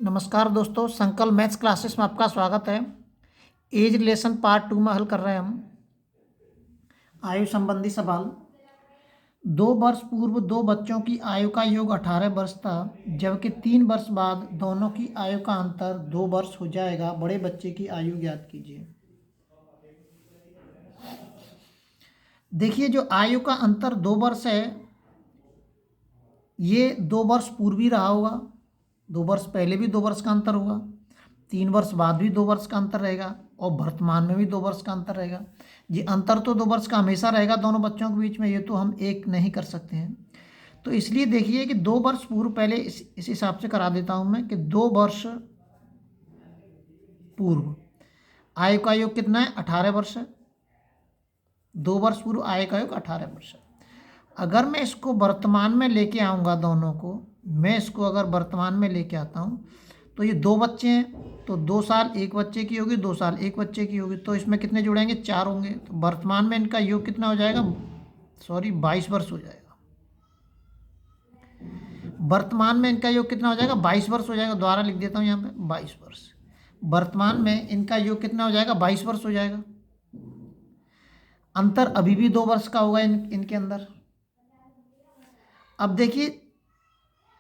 नमस्कार दोस्तों, संकल्प मैथ्स क्लासेस में आपका स्वागत है। एज रिलेशन पार्ट 2 में हल कर रहे हैं हम आयु संबंधी सवाल। 2 वर्ष पूर्व दो बच्चों की आयु का योग 18 वर्ष था, जबकि 3 वर्ष बाद दोनों की आयु का अंतर 2 वर्ष हो जाएगा। बड़े बच्चे की आयु ज्ञात कीजिए। देखिए, जो आयु का अंतर 2 वर्ष है, ये 2 वर्ष पूर्व ही रहा होगा। 2 वर्ष पहले भी 2 वर्ष का अंतर होगा, 3 वर्ष बाद भी 2 वर्ष का अंतर रहेगा, और वर्तमान में भी 2 वर्ष का अंतर रहेगा। ये अंतर तो 2 वर्ष का हमेशा रहेगा दोनों बच्चों के बीच में, ये तो हम एक नहीं कर सकते हैं। तो इसलिए देखिए कि 2 वर्ष पूर्व, पहले इस हिसाब से करा देता हूं मैं कि 2 वर्ष पूर्व आयु का योग कितना है, 18 वर्ष है। 2 वर्ष पूर्व आयु का योग 18 वर्ष है। अगर मैं इसको वर्तमान में लेके आऊँगा, दोनों को मैं इसको अगर वर्तमान में लेके आता हूँ, तो ये 2 बच्चे हैं, तो 2 साल एक बच्चे की होगी, 2 साल एक बच्चे की होगी, तो इसमें कितने जुड़ेंगे, 4 होंगे। तो वर्तमान में इनका योग कितना हो जाएगा, 22 वर्ष हो जाएगा। वर्तमान में इनका योग कितना हो जाएगा, 22 वर्ष हो जाएगा। दोबारा लिख देता हूँ यहाँ पे, 22 वर्ष। वर्तमान में इनका योग कितना हो जाएगा, 22 वर्ष हो जाएगा। अंतर अभी भी 2 वर्ष का होगा इनके अंदर। अब देखिए,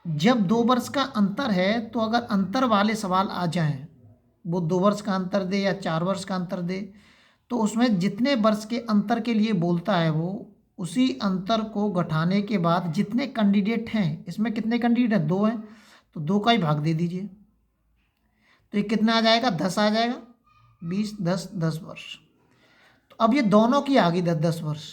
जब 2 वर्ष का अंतर है, तो अगर अंतर वाले सवाल आ जाएं, वो 2 वर्ष का अंतर दे या 4 वर्ष का अंतर दे, तो उसमें जितने वर्ष के अंतर के लिए बोलता है, वो उसी अंतर को घटाने के बाद जितने कैंडिडेट हैं, इसमें कितने कैंडिडेट हैं, 2 हैं, तो 2 का ही भाग दे दीजिए। तो ये कितना आ जाएगा, 10 आ जाएगा। 20 10 10 वर्ष। तो अब ये दोनों की आ गई 10 10 वर्ष।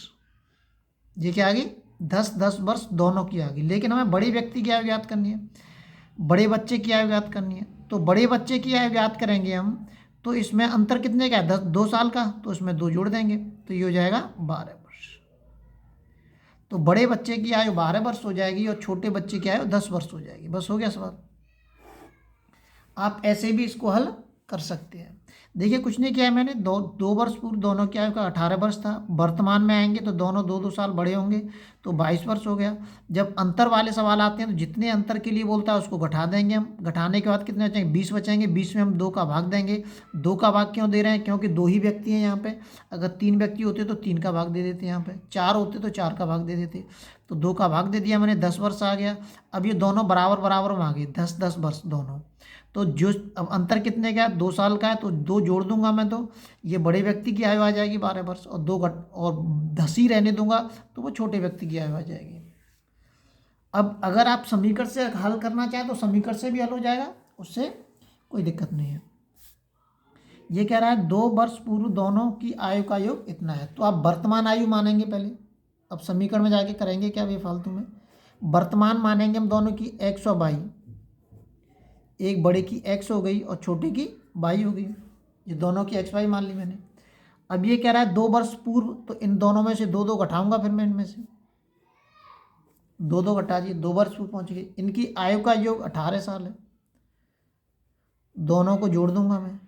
ये क्या आ गई, 10 10 वर्ष दोनों की आ गई। लेकिन हमें बड़े व्यक्ति की आयु ज्ञात करनी है, बड़े बच्चे की आयु ज्ञात करनी है। तो बड़े बच्चे की आयु ज्ञात करेंगे हम, तो इसमें अंतर कितने का है, 2 साल का, तो इसमें 2 जोड़ देंगे, तो ये हो जाएगा 12 वर्ष। तो बड़े बच्चे की आयु 12 वर्ष हो जाएगी और छोटे बच्चे की आयु 10 वर्ष हो जाएगी। बस हो गया सवाल। आप ऐसे भी इसको हल कर सकते हैं। देखिए, कुछ नहीं किया है मैंने। 2 वर्ष पूर्व दोनों की आयु का 18 वर्ष था। वर्तमान में आएंगे तो दोनों 2 साल बड़े होंगे, तो 22 वर्ष हो गया। जब अंतर वाले सवाल आते हैं, तो जितने अंतर के लिए बोलता है उसको घटा देंगे हम। घटाने के बाद कितने बचेंगे, 20 बचेंगे। 20 में हम 2 का भाग देंगे। 2 का भाग क्यों दे रहे हैं, क्योंकि 2 ही व्यक्ति हैं यहाँ पे। अगर 3 व्यक्ति होते तो 3 का भाग दे देते, यहाँ पे 4 होते तो 4 का भाग दे देते। तो 2 का भाग दे दिया मैंने, 10 वर्ष आ गया। अब ये दोनों बराबर बराबर में आ गए, 10 10 वर्ष दोनों। तो जो अब अंतर कितने का है, 2 साल का है, तो 2 जोड़ दूंगा मैं, तो ये बड़े व्यक्ति की आयु आ जाएगी 12 वर्ष, और 2 घट और 10 ही रहने दूंगा, तो वो छोटे व्यक्ति की आयु आ जाएगी। अब अगर आप समीकरण से हल करना चाहें तो समीकरण से भी हल हो जाएगा, उससे कोई दिक्कत नहीं है। ये कह रहा है 2 वर्ष पूर्व दोनों की आयु का योग इतना है, तो आप वर्तमान आयु मानेंगे पहले। अब समीकरण में जाके करेंगे क्या बेफालतू में, वर्तमान मानेंगे हम दोनों की x और y। एक बड़े की x हो गई और छोटे की y हो गई। ये दोनों की x y मान ली मैंने। अब ये कह रहा है 2 वर्ष पूर्व, तो इन दोनों में से 2 2 घटाऊंगा, फिर मैं इनमें से 2 2 घटा दिए, 2 वर्ष पूर्व पहुंच गए। इनकी आयु का योग 18 साल है। दोनों को जोड़ दूंगा मैं,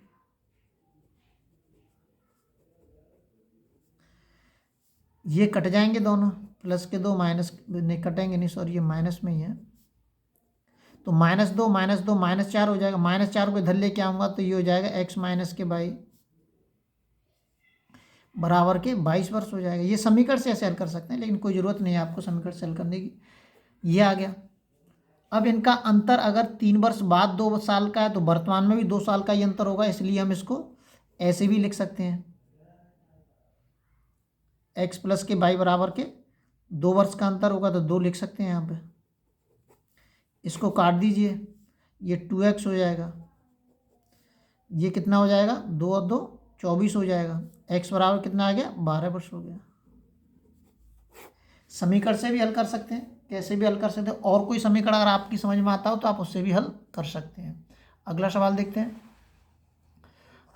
ये कट जाएंगे दोनों, प्लस के 2 माइनस नहीं कटेंगे, नहीं सॉरी, ये माइनस में ही है। तो -2 -2 -4 हो जाएगा। -4 को इधर लेके आऊँगा, तो ये हो जाएगा x माइनस के y बराबर के 22 वर्ष हो जाएगा। ये समीकरण से ऐसे हल कर सकते हैं, लेकिन कोई ज़रूरत नहीं है आपको समीकरण से हल करने की। ये आ गया। अब इनका अंतर अगर 3 वर्ष बाद 2 साल का है, तो वर्तमान में भी 2 साल का ही अंतर होगा, इसलिए हम इसको ऐसे भी लिख सकते हैं, x प्लस के y बराबर के 2 वर्ष का अंतर होगा, तो 2 लिख सकते हैं यहाँ पे। इसको काट दीजिए, ये 2x हो जाएगा। ये कितना हो जाएगा, 2 और 2 24 हो जाएगा। x बराबर कितना आ गया, 12 वर्ष हो गया। समीकरण से भी हल कर सकते हैं, कैसे भी हल कर सकते हैं। और कोई समीकरण अगर आपकी समझ में आता हो तो आप उससे भी हल कर सकते हैं। अगला सवाल देखते हैं।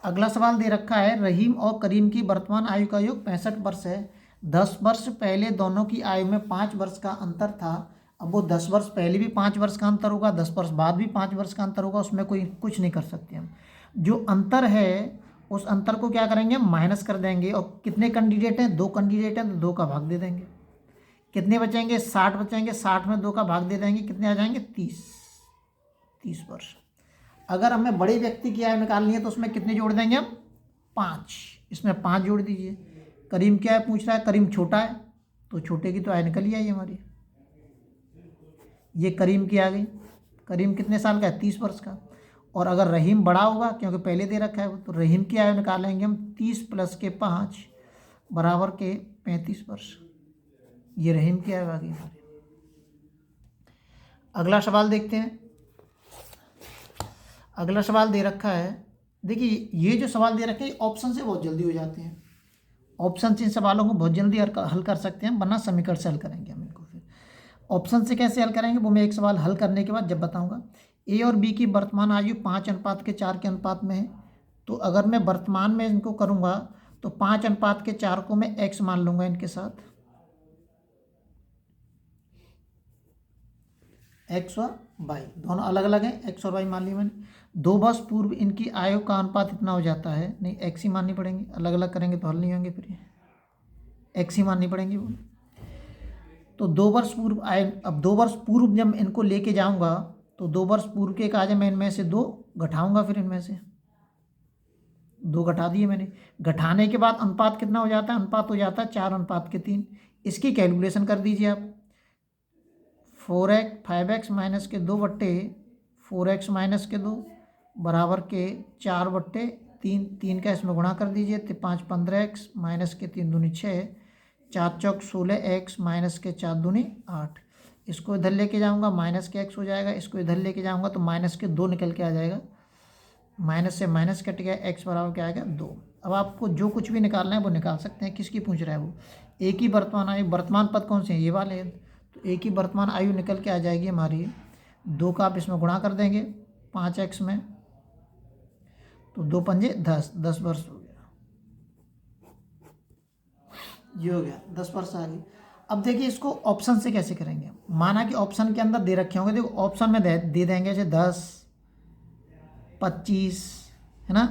अगला सवाल दे रखा है, रहीम और करीम की वर्तमान आयु का योग 65 वर्ष है। 10 वर्ष पहले दोनों की आयु में 5 वर्ष का अंतर था। अब वो 10 वर्ष पहले भी 5 वर्ष का अंतर होगा, 10 वर्ष बाद भी 5 वर्ष का अंतर होगा, उसमें कोई कुछ नहीं कर सकते हम। जो अंतर है, उस अंतर को क्या करेंगे, हम माइनस कर देंगे। और कितने कैंडिडेट हैं, 2 कैंडिडेट हैं, तो 2 का भाग दे देंगे। कितने बचेंगे, 60 बचेंगे। 60 में 2 का भाग दे देंगे, कितने आ जाएंगे, 30 वर्ष। अगर हमें बड़े व्यक्ति की आयु निकालनी है तो उसमें कितने जोड़ देंगे हम? 5। इसमें 5 जोड़ दीजिए। करीम क्या है पूछ रहा है? करीम छोटा है तो छोटे की तो आयु निकल ही आई हमारी। ये करीम की आ गई। करीम कितने साल का है? 30 वर्ष का। और अगर रहीम बड़ा होगा क्योंकि पहले दे रखा है वो, तो रहीम की आयु निकालेंगे हम 30 प्लस के 5 बराबर के 35 वर्ष। ये रहीम की आयु आ गई हमारी। अगला सवाल देखते हैं। अगला सवाल दे रखा है, देखिए ये जो सवाल दे रखे हैं ऑप्शन से बहुत जल्दी हो जाते हैं। ऑप्शन से इन सवालों को बहुत जल्दी हल कर सकते हैं, वरना समीकरण से हल करेंगे हम इनको। फिर ऑप्शन से कैसे हल करेंगे वो मैं एक सवाल हल करने के बाद जब बताऊंगा। ए और बी की वर्तमान आयु 5:4 के अनुपात में है। तो अगर मैं वर्तमान में इनको करूंगा तो 5:4 को मैं एक्स मान लूंगा इनके साथ, एक्स और वाई दोनों अलग अलग हैं, एक्स और वाई मान लिया मैंने। 2 वर्ष पूर्व इनकी आयु का अनुपात इतना हो जाता है, नहीं एक्स ही माननी पड़ेंगी, अलग अलग करेंगे तो हल नहीं होंगे, फिर एक्स ही माननी पड़ेंगी वो। तो 2 वर्ष पूर्व आयु, अब 2 वर्ष पूर्व जब इनको लेके जाऊंगा तो 2 वर्ष पूर्व के कहा जाए मैं इनमें से 2 घटाऊंगा, फिर इनमें से 2 घटा दिए मैंने। घटाने के बाद अनुपात कितना हो जाता है? अनुपात हो जाता है 4:3। इसकी कैलकुलेशन कर दीजिए आप। 5x माइनस के 2 बट्टे 4x माइनस के 2 बराबर के 4/3। 3 का इसमें गुणा कर दीजिए तो 5 15x माइनस के 3 दूनी 6, 4 चौक 16x माइनस के 4 दूनी 8। इसको इधर लेके जाऊंगा माइनस के x हो जाएगा, इसको इधर लेके जाऊंगा तो माइनस के 2 निकल के आ जाएगा। माइनस से माइनस कट गया, x बराबर क्या आएगा? 2। अब आपको जो कुछ भी निकालना है वो निकाल सकते हैं। किसकी पूछ रहा है वो? एक ही वर्तमान आयु, वर्तमान पद कौन से हैं? ये वाले हैं। तो एक ही वर्तमान आयु निकल के आ जाएगी हमारी। 2 का आप इसमें गुणा कर देंगे 5x में, तो 2 पंजे 10 वर्ष हो गया। ये हो गया 10 वर्ष आ गई। अब देखिए इसको ऑप्शन से कैसे करेंगे। माना कि ऑप्शन के अंदर दे रखे होंगे, देखो ऑप्शन में दे देंगे जैसे 10, 25 है ना,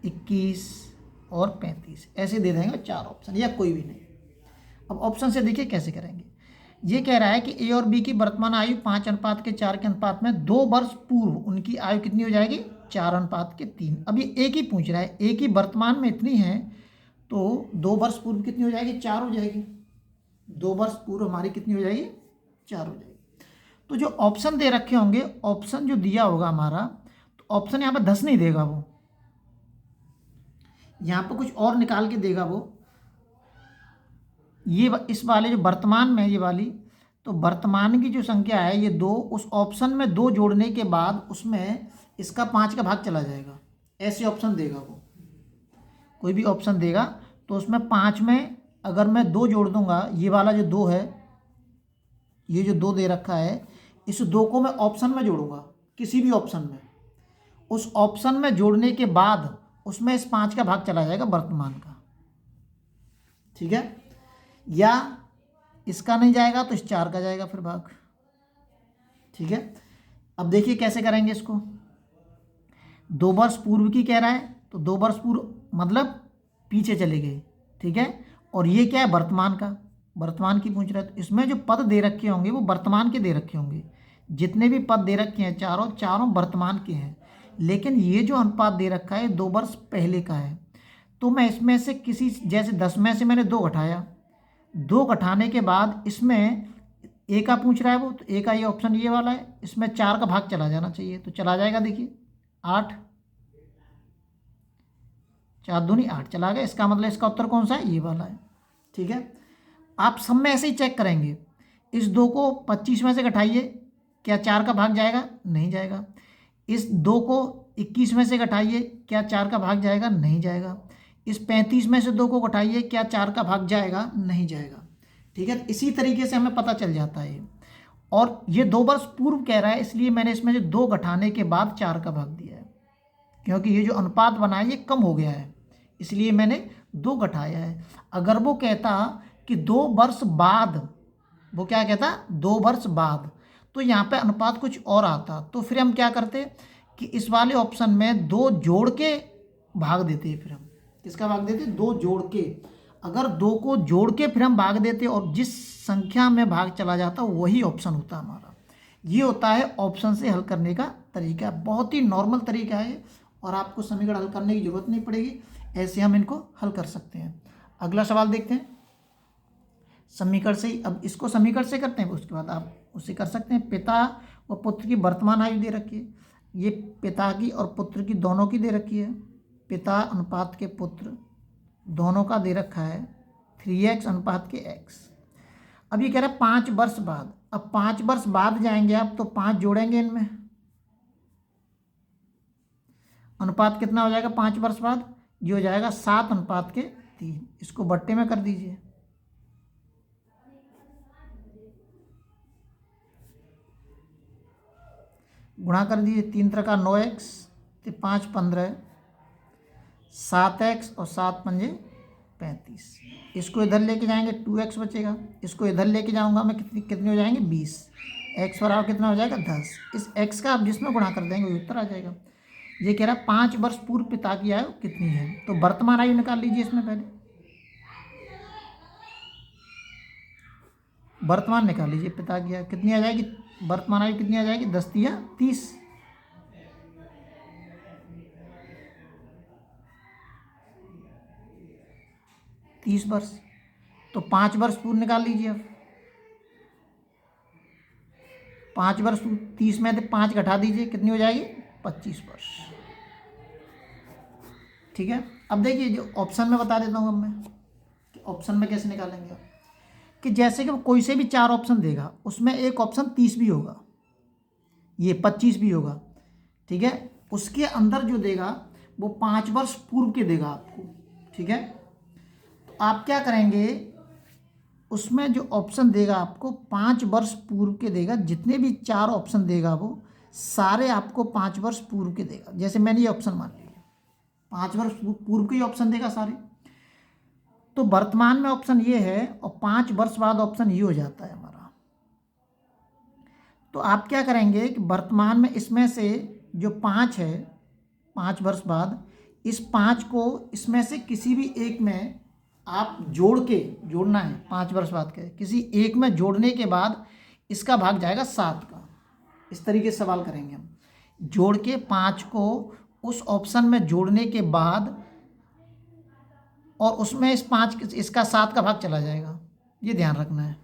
21 और 35 ऐसे दे देंगे 4 ऑप्शन, या कोई भी नहीं। अब ऑप्शन से देखिए कैसे करेंगे। ये कह रहा है कि ए और बी की वर्तमान आयु 5:4 के अनुपात में 2 वर्ष पूर्व उनकी आयु कितनी हो जाएगी? 4:3। अब ये एक ही पूछ रहा है, एक ही वर्तमान में इतनी है तो 2 वर्ष पूर्व कितनी हो जाएगी? 4 हो जाएगी। 2 वर्ष पूर्व हमारी कितनी हो जाएगी? 4 हो जाएगी। तो जो ऑप्शन दे रखे होंगे, ऑप्शन जो दिया होगा हमारा, तो ऑप्शन यहाँ पर 10 नहीं देगा, वो यहाँ पर कुछ और निकाल के देगा वो। ये इस वाले जो वर्तमान में ये वाली, तो वर्तमान की जो संख्या है ये 2, उस ऑप्शन में 2 जोड़ने के बाद उसमें इसका 5 का भाग चला जाएगा, ऐसे ऑप्शन देगा वो। कोई भी ऑप्शन देगा तो उसमें 5 में अगर मैं 2 जोड़ दूंगा, ये वाला जो 2 है, ये जो 2 दे रखा है, इस 2 को मैं ऑप्शन में जोड़ूंगा, किसी भी ऑप्शन में। उस ऑप्शन में जोड़ने के बाद उसमें इस 5 का भाग चला जाएगा वर्तमान का, ठीक है। या इसका नहीं जाएगा तो इस 4 का जाएगा फिर भाग, ठीक है। अब देखिए कैसे करेंगे इसको। 2 वर्ष पूर्व की कह रहा है तो 2 वर्ष पूर्व मतलब पीछे चले गए, ठीक है। और ये क्या है? वर्तमान का, वर्तमान की पूछ रहा है। तो इसमें जो पद दे रखे होंगे वो वर्तमान के दे रखे होंगे। जितने भी पद दे रखे हैं चारों वर्तमान के हैं। लेकिन ये जो अनुपात दे रखा है 2 वर्ष पहले का है। तो मैं इसमें से किसी, जैसे 10 में से मैंने 2 घटाया, 2 घटाने के बाद इसमें ए का पूछ रहा है वो, तो ए का ये ऑप्शन ये वाला है, इसमें 4 का भाग चला जाना चाहिए, तो चला जाएगा। देखिए 8, 4 दूनी 8 चला गया। इसका मतलब इसका उत्तर कौन सा है? ये वाला है, ठीक है। आप सब में ऐसे ही चेक करेंगे। इस 2 को 25 में से घटाइए, क्या 4 का भाग जाएगा? नहीं जाएगा। इस 2 को 21 में से घटाइए, क्या 4 का भाग जाएगा? नहीं जाएगा। इस 35 में से 2 को घटाइए, क्या 4 का भाग जाएगा? नहीं जाएगा, ठीक है। इसी तरीके से हमें पता चल जाता है। और ये 2 वर्ष पूर्व कह रहा है, इसलिए मैंने इसमें से 2 घटाने के बाद 4 का भाग दिया है, क्योंकि ये जो अनुपात बना है ये कम हो गया है, इसलिए मैंने 2 घटाया है। अगर वो कहता कि 2 वर्ष बाद, वो क्या कहता? 2 वर्ष बाद, तो यहाँ पे अनुपात कुछ और आता, तो फिर हम क्या करते कि इस वाले ऑप्शन में 2 जोड़ के भाग देते। फिर हम किसका भाग देते? 2 जोड़ के। अगर 2 को जोड़ के फिर हम भाग देते और जिस संख्या में भाग चला जाता वही ऑप्शन होता हमारा। ये होता है ऑप्शन से हल करने का तरीका। बहुत ही नॉर्मल तरीका है और आपको समीकरण हल करने की जरूरत नहीं पड़ेगी, ऐसे हम इनको हल कर सकते हैं। अगला सवाल देखते हैं। समीकरण से, अब इसको समीकरण से करते हैं, उसके बाद आप उससे कर सकते हैं। पिता और पुत्र की वर्तमान आयु दे रखी है, ये पिता की और पुत्र की दोनों की दे रखी है। पिता अनुपात के पुत्र दोनों का दे रखा है 3x अनुपात के x। अब ये कह रहा है 5 वर्ष बाद। अब 5 वर्ष बाद जाएंगे आप तो 5 जोड़ेंगे इनमें, अनुपात कितना हो जाएगा 5 वर्ष बाद, ये हो जाएगा 7 अनुपात के 3। इसको बट्टे में कर दीजिए, गुणा कर दीजिए, 3 3 9x, 5 15, 7x और 7 पंजे 35। इसको इधर लेके जाएंगे 2x बचेगा, इसको इधर लेके जाऊंगा मैं, कितने हो जाएंगे 20। x बराबर कितना हो जाएगा 10। इस x का आप जिसमें गुणा कर देंगे वही उत्तर आ जाएगा। ये कह रहा है 5 वर्ष पूर्व पिता की आयु कितनी है, तो वर्तमान आयु निकाल लीजिए इसमें पहले, वर्तमान निकाल लीजिए पिता की आयु कितनी आ जाएगी, वर्तमान आयु कितनी आ जाएगी 10 या 30। 30 वर्ष, तो 5 वर्ष पूर्व निकाल लीजिए। अब 5 वर्ष 30 में से 5 घटा दीजिए, कितनी हो जाएगी 25 वर्ष। ठीक है। अब देखिए जो ऑप्शन में बता देता हूँ अब मैं कि ऑप्शन में कैसे निकालेंगे। कि जैसे कि कोई से भी 4 ऑप्शन देगा, उसमें एक ऑप्शन 30 भी होगा, ये 25 भी होगा। ठीक है। उसके अंदर जो देगा वो 5 वर्ष पूर्व के देगा आपको। ठीक है। तो आप क्या करेंगे, उसमें जो ऑप्शन देगा आपको 5 वर्ष पूर्व के देगा। जितने भी 4 ऑप्शन देगा वो सारे आपको 5 वर्ष पूर्व के देगा। जैसे मैंने ये ऑप्शन मान लिया, 5 वर्ष पूर्व के ऑप्शन देगा सारे, तो वर्तमान में ऑप्शन ये है और 5 वर्ष बाद ऑप्शन ये हो जाता है हमारा। तो आप क्या करेंगे कि वर्तमान में इसमें से जो 5 है, 5 वर्ष बाद, इस 5 को इसमें से किसी भी एक में आप जोड़ना है। 5 वर्ष बाद के किसी एक में जोड़ने के बाद इसका भाग जाएगा 7 का। इस तरीके से सवाल करेंगे हम, जोड़ के 5 को उस ऑप्शन में जोड़ने के बाद, और उसमें इसका 7 का भाग चला जाएगा, ये ध्यान रखना है,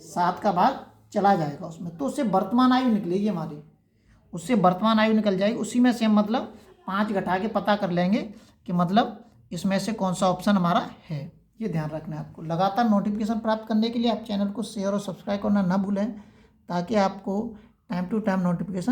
7 का भाग चला जाएगा उसमें, तो उससे वर्तमान आयु निकलेगी हमारी, उससे वर्तमान आयु निकल जाएगी। उसी में से हम मतलब 5 घटा के पता कर लेंगे कि मतलब इसमें से कौन सा ऑप्शन हमारा है। ये ध्यान रखना है आपको। लगातार नोटिफिकेशन प्राप्त करने के लिए आप चैनल को शेयर और सब्सक्राइब करना ना भूलें, ताकि आपको टाइम टू टाइम नोटिफिकेशन